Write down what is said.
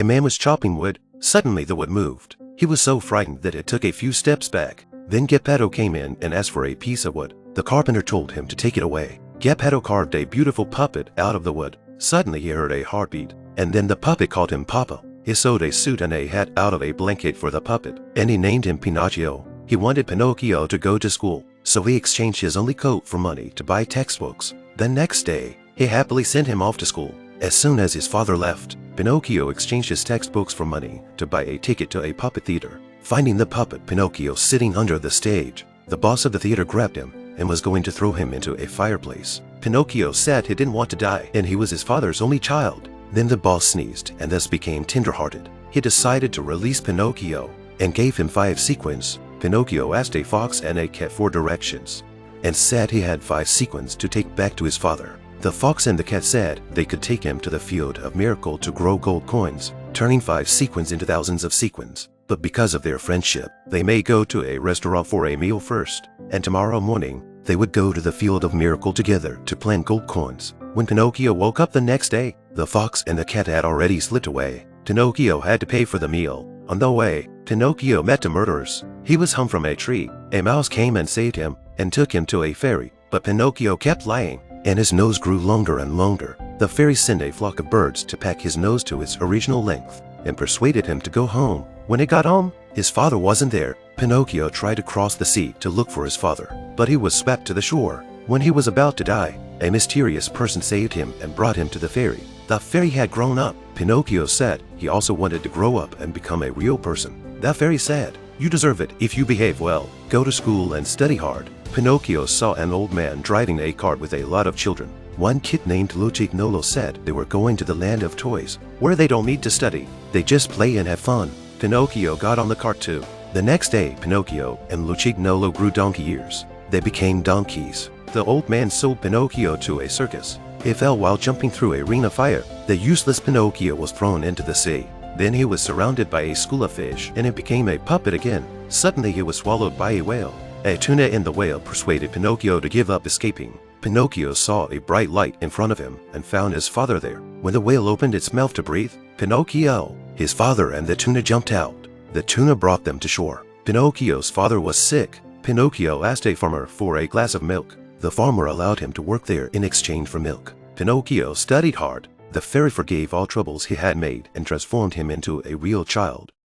man was chopping wood, suddenly the wood moved. He was so frightened that it took a few steps back. Then Geppetto came in and asked for a piece of wood. The carpenter told him to take it away. Geppetto carved a beautiful puppet out of the wood. Suddenly he heard a heartbeat, and then the puppet called him Papa. He sewed a suit and a hat out of a blanket for the puppet, and he named him Pinocchio. He wanted Pinocchio to go to school, so he exchanged his only coat for money to buy textbooks. The next day, he happily sent him off to school. As soon as his father left, Pinocchio exchanged his textbooks for money to buy a ticket to a puppet theater. Finding the puppet Pinocchio sitting under the stage, the boss of the theater grabbed him and was going to throw him into a fireplace. Pinocchio said he didn't want to die, and he was his father's only child. Then the boss sneezed and thus became tender-hearted. He decided to release Pinocchio and gave him 5 sequins. Pinocchio asked a fox and a cat for directions and said he had 5 sequins to take back to his father. The fox and the cat said they could take him to the field of miracle to grow gold coins, turning 5 sequins into thousands of sequins. But because of their friendship, they may go to a restaurant for a meal first, and tomorrow morning they would go to the field of miracle together to plant gold coins. When Pinocchio woke up the next day, the fox and the cat had already slipped away. Pinocchio had to pay for the meal. On the way, Pinocchio met the murderers. He was hung from a tree. A mouse came and saved him and took him to a fairy, but Pinocchio kept lying, and his nose grew longer and longer. The fairy sent a flock of birds to pack his nose to its original length and persuaded him to go home. When he got home, his father wasn't there. Pinocchio tried to cross the sea to look for his father, but he was swept to the shore. When he was about to die, a mysterious person saved him and brought him to the fairy. The fairy had grown up. Pinocchio said he also wanted to grow up and become a real person. The fairy said, "You deserve it if you behave well. Go to school and study hard." Pinocchio saw an old man driving a cart with a lot of children. One kid named Lucignolo said they were going to the land of toys, where they don't need to study. They just play and have fun. Pinocchio got on the cart too. The next day, Pinocchio and Lucignolo grew donkey ears. They became donkeys. The old man sold Pinocchio to a circus. He fell while jumping through a ring of fire. The useless Pinocchio was thrown into the sea. Then he was surrounded by a school of fish, and it became a puppet again. Suddenly he was swallowed by a whale. A tuna and the whale persuaded Pinocchio to give up escaping. Pinocchio saw a bright light in front of him and found his father there. When the whale opened its mouth to breathe, Pinocchio, his father, and the tuna jumped out. The tuna brought them to shore. Pinocchio's father was sick. Pinocchio asked a farmer for a glass of milk. The farmer allowed him to work there in exchange for milk. Pinocchio studied hard. The fairy forgave all troubles he had made and transformed him into a real child.